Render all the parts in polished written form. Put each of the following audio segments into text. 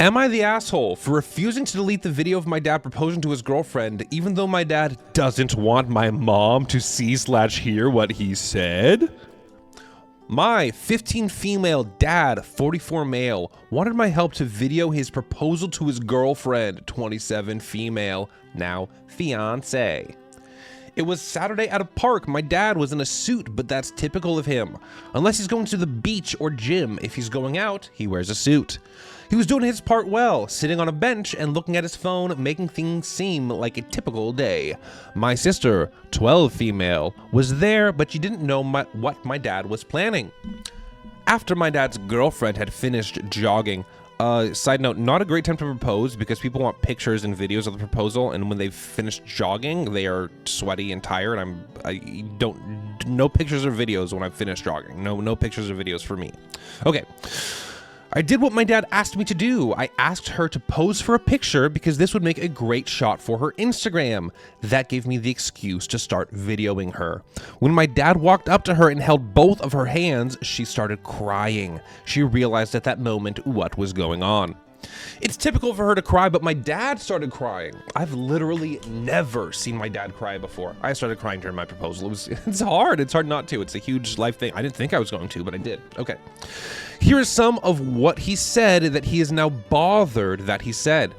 Am I the asshole for refusing to delete the video of my dad proposing to his girlfriend, even though my dad doesn't want my mom to see/hear what he said? My 15 female dad, 44 male, wanted my help to video his proposal to his girlfriend, 27 female, now fiance. It was Saturday at a park. My dad was in a suit, but that's typical of him. Unless he's going to the beach or gym, if he's going out, he wears a suit. He was doing his part well, sitting on a bench and looking at his phone, making things seem like a typical day. My sister, 12 female, was there, but she didn't know what my dad was planning. After my dad's girlfriend had finished jogging, side note, not a great time to propose because people want pictures and videos of the proposal, and when they've finished jogging, they are sweaty and tired. No pictures or videos when I've finished jogging. No pictures or videos for me. Okay. I did what my dad asked me to do. I asked her to pose for a picture because this would make a great shot for her Instagram. That gave me the excuse to start videoing her. When my dad walked up to her and held both of her hands, she started crying. She realized at that moment what was going on. It's typical for her to cry, but my dad started crying. I've literally never seen my dad cry before. I started crying during my proposal. It's hard. It's hard not to. It's a huge life thing. I didn't think I was going to, but I did. Okay. Here is some of what he said that he is now bothered that he said.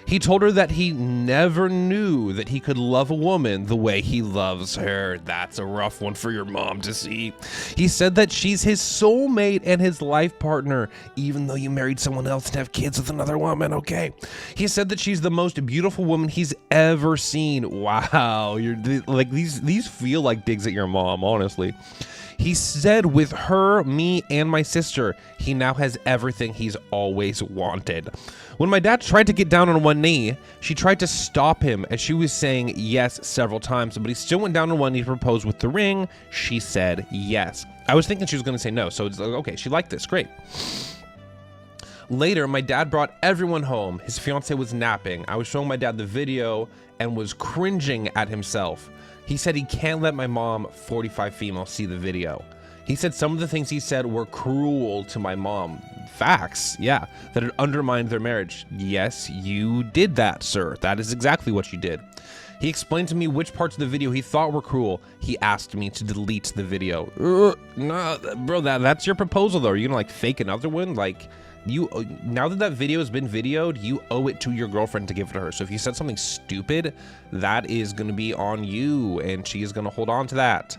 He told her that he never knew that he could love a woman the way he loves her. That's a rough one for your mom to see. He said that she's his soulmate and his life partner, even though you married someone else and have kids with another woman, okay? He said that she's the most beautiful woman he's ever seen. Wow, these feel like digs at your mom, honestly. He said with her, me, and my sister, he now has everything he's always wanted. When my dad tried to get down on one knee, she tried to stop him as she was saying yes several times, but he still went down on one knee to propose with the ring. She said yes. I was thinking she was going to say no, so it's like, okay, she liked this, great. Later, my dad brought everyone home. His fiance was napping. I was showing my dad the video and was cringing at himself. He said he can't let my mom, 45 female, see the video. He said some of the things he said were cruel to my mom. Facts, yeah, that it undermined their marriage. Yes, you did that, sir. That is exactly what you did. He explained to me which parts of the video he thought were cruel. He asked me to delete the video. No, bro, that's your proposal, though. Are you gonna, fake another one? Now that video has been videoed, you owe it to your girlfriend to give it to her. So if you said something stupid, that is going to be on you, and she is going to hold on to that.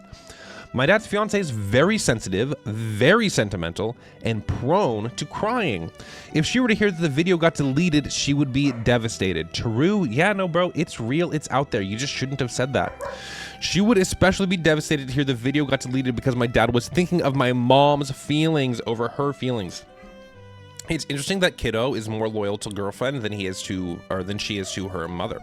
My dad's fiance is very sensitive, very sentimental, and prone to crying. If she were to hear that the video got deleted, she would be devastated. True? Yeah, no, bro, it's real, it's out there. You just shouldn't have said that. She would especially be devastated to hear the video got deleted because my dad was thinking of my mom's feelings over her feelings. It's interesting that kiddo is more loyal to girlfriend than she is to her mother.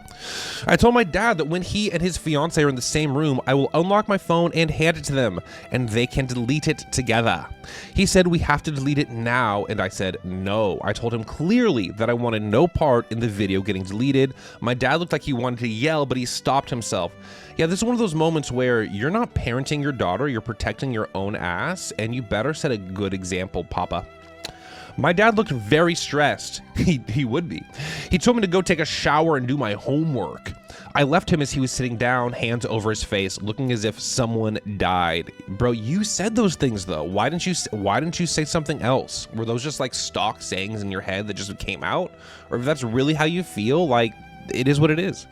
I told my dad that when he and his fiance are in the same room, I will unlock my phone and hand it to them, and they can delete it together. He said we have to delete it now, and I said no. I told him clearly that I wanted no part in the video getting deleted. My dad looked like he wanted to yell, but he stopped himself. Yeah, this is one of those moments where you're not parenting your daughter, you're protecting your own ass, and you better set a good example, Papa. My dad looked very stressed. He would be. He told me to go take a shower and do my homework. I left him as he was sitting down, hands over his face, looking as if someone died. Bro, you said those things though. Why didn't you say something else? Were those just stock sayings in your head that just came out? Or if that's really how you feel, it is what it is.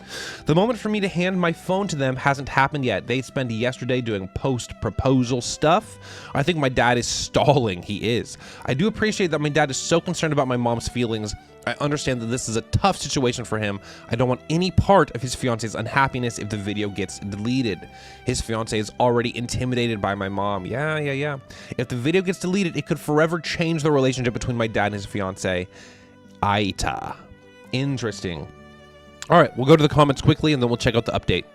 The moment for me to hand my phone to them hasn't happened yet. They spent yesterday doing post-proposal stuff. I think my dad is stalling. He is. I do appreciate that my dad is so concerned about my mom's feelings. I understand that this is a tough situation for him. I don't want any part of his fiance's unhappiness if the video gets deleted. His fiance is already intimidated by my mom. Yeah. If the video gets deleted, it could forever change the relationship between my dad and his fiance. AITA. Interesting. All right, we'll go to the comments quickly and then we'll check out the update.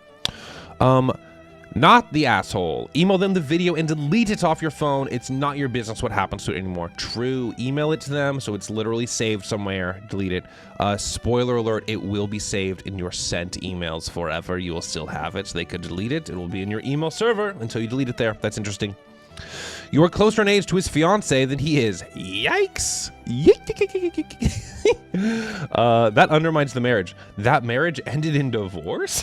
Not the asshole. Email them the video and delete it off your phone. It's not your business what happens to it anymore. True. Email it to them so it's literally saved somewhere. Delete it. Spoiler alert, it will be saved in your sent emails forever. You will still have it, so they could delete it. It will be in your email server until you delete it there. That's interesting. You are closer in age to his fiance than he is. Yikes. That undermines the marriage. That marriage ended in divorce?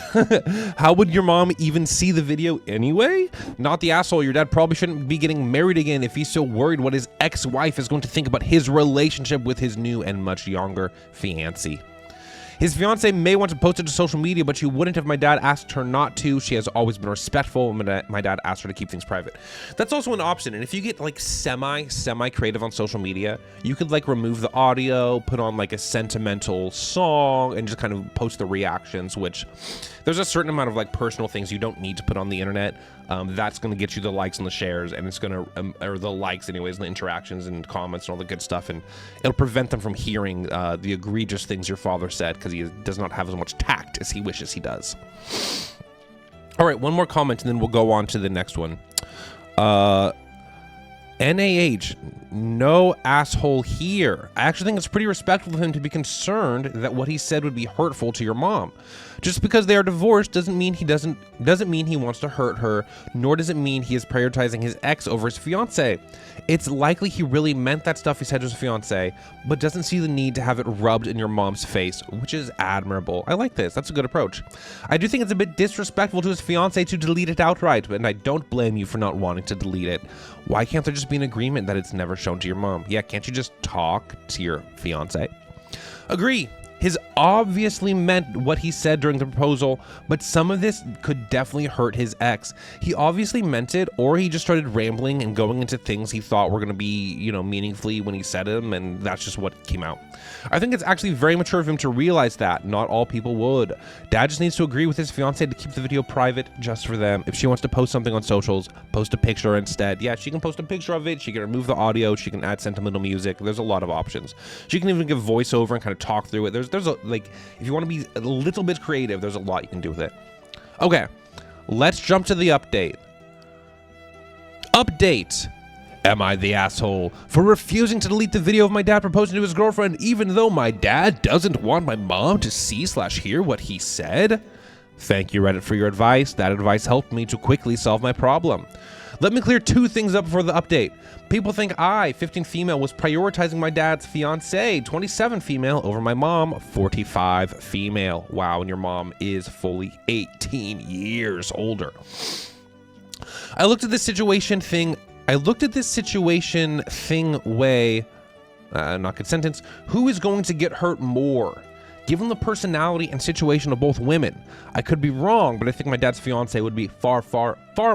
How would your mom even see the video anyway? Not the asshole. Your dad probably shouldn't be getting married again if he's so worried what his ex-wife is going to think about his relationship with his new and much younger fiancé. His fiance may want to post it to social media, but she wouldn't if my dad asked her not to. She has always been respectful, and my dad asked her to keep things private. That's also an option. And if you get like semi creative on social media, you could like remove the audio, put on like a sentimental song, and just kind of post the reactions, which there's a certain amount of like personal things you don't need to put on the internet. That's going to get you the likes and the shares, and it's going to, or the likes anyways, and the interactions and comments and all the good stuff, and it'll prevent them from hearing the egregious things your father said, because he does not have as much tact as he wishes he does. All right, one more comment, and then we'll go on to the next one. NAH, no asshole here. I actually think it's pretty respectful of him to be concerned that what he said would be hurtful to your mom. Just because they are divorced doesn't mean he wants to hurt her, nor does it mean he is prioritizing his ex over his fiance. It's likely he really meant that stuff he said to his fiance, but doesn't see the need to have it rubbed in your mom's face, which is admirable. I like this. That's a good approach. I do think it's a bit disrespectful to his fiance to delete it outright, and I don't blame you for not wanting to delete it. Why can't there just be an agreement that it's never shown to your mom? Yeah, can't you just talk to your fiance? Agree. His obviously meant what he said during the proposal, but some of this could definitely hurt his ex. He obviously meant it, or he just started rambling and going into things he thought were going to be, you know, meaningfully when he said them, and that's just what came out. I think it's actually very mature of him to realize that. Not all people would. Dad just needs to agree with his fiance to keep the video private just for them. If she wants to post something on socials, post a picture instead. Yeah, she can post a picture of it. She can remove the audio. She can add sentimental music. There's a lot of options. She can even give voiceover and kind of talk through it. There's a, like, if you want to be a little bit creative, there's a lot you can do with it. Okay, let's jump to the update. Update. Am I the asshole for refusing to delete the video of my dad proposing to his girlfriend, even though my dad doesn't want my mom to see/hear what he said? Thank you, Reddit, for your advice. That advice helped me to quickly solve my problem. Let me clear two things up before the update. People think I, 15 female, was prioritizing my dad's fiance, 27 female, over my mom, 45 female. Wow, and your mom is fully 18 years older. I looked at this situation thing way, not good sentence, who is going to get hurt more? Given the personality and situation of both women, I could be wrong, but I think my dad's fiance would be far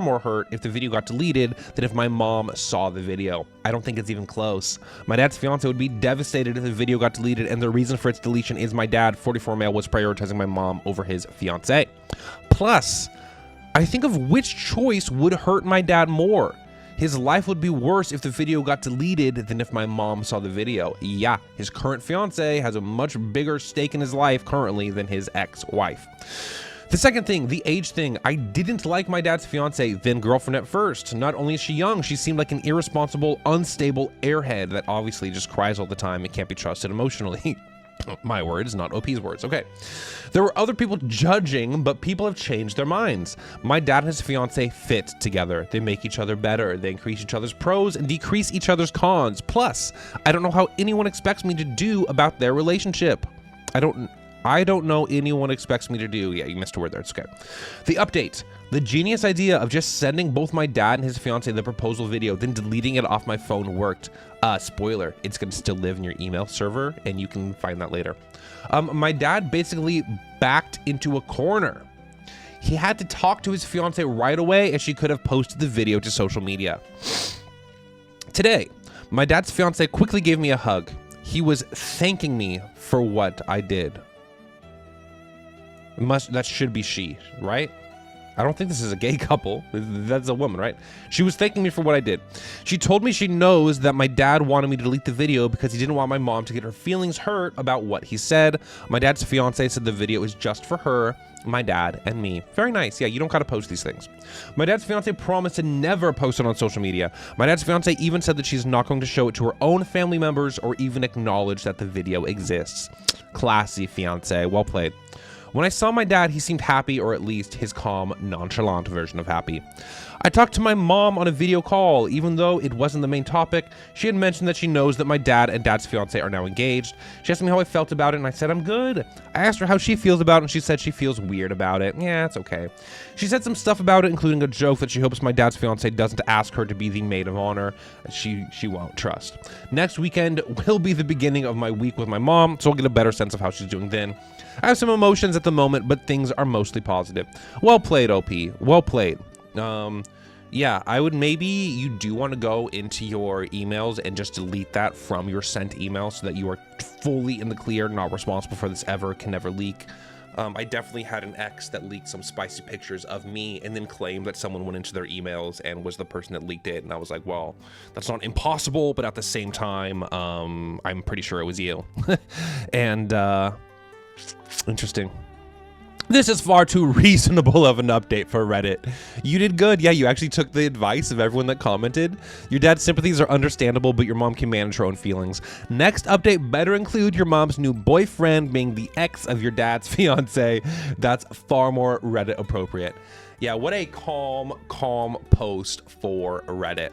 more hurt if the video got deleted than if my mom saw the video. I don't think it's even close. My dad's fiance would be devastated if the video got deleted, and the reason for its deletion is my dad, 44 male, was prioritizing my mom over his fiance. Plus, I think of which choice would hurt my dad more. His life would be worse if the video got deleted than if my mom saw the video. Yeah, his current fiance has a much bigger stake in his life currently than his ex-wife. The second thing, the age thing. I didn't like my dad's fiance, then girlfriend at first. Not only is she young, she seemed like an irresponsible, unstable airhead that obviously just cries all the time and can't be trusted emotionally. My words, not OP's words. Okay. There were other people judging, but people have changed their minds. My dad and his fiance fit together. They make each other better. They increase each other's pros and decrease each other's cons. Plus, I don't know how anyone expects me to do about their relationship. I don't know anyone expects me to do. Yeah, you missed a word there. It's okay. The update. The genius idea of just sending both my dad and his fiance the proposal video, then deleting it off my phone worked. Spoiler, it's going to still live in your email server, and you can find that later. My dad basically backed into a corner. He had to talk to his fiance right away, and she could have posted the video to social media. Today, my dad's fiance quickly gave me a hug. He was thanking me for what I did. That should be she, right? I don't think this is a gay couple. That's a woman, right? She was thanking me for what I did. She told me she knows that my dad wanted me to delete the video because he didn't want my mom to get her feelings hurt about what he said. My dad's fiance said the video is just for her, my dad, and me. Very nice. Yeah, you don't gotta post these things. My dad's fiance promised to never post it on social media. My dad's fiance even said that she's not going to show it to her own family members or even acknowledge that the video exists. Classy fiance. Well played. When I saw my dad, he seemed happy, or at least his calm, nonchalant version of happy. I talked to my mom on a video call. Even though it wasn't the main topic, she had mentioned that she knows that my dad and dad's fiance are now engaged. She asked me how I felt about it, and I said I'm good. I asked her how she feels about it, and she said she feels weird about it. Yeah, it's okay. She said some stuff about it, including a joke that she hopes my dad's fiance doesn't ask her to be the maid of honor. She won't trust. Next weekend will be the beginning of my week with my mom, so I'll get a better sense of how she's doing then. I have some emotions at the moment, but things are mostly positive. Well played, OP. Well played. Yeah, I would maybe you do want to go into your emails and just delete that from your sent email so that you are fully in the clear, not responsible for this ever, can never leak. I definitely had an ex that leaked some spicy pictures of me and then claimed that someone went into their emails and was the person that leaked it. And I was like, well, that's not impossible, but at the same time, I'm pretty sure it was you. And, interesting. This is far too reasonable of an update for Reddit. You did good. Yeah, you actually took the advice of everyone that commented. Your dad's sympathies are understandable, but your mom can manage her own feelings. Next update better include your mom's new boyfriend being the ex of your dad's fiance. That's far more Reddit appropriate. Yeah, what a calm post for Reddit.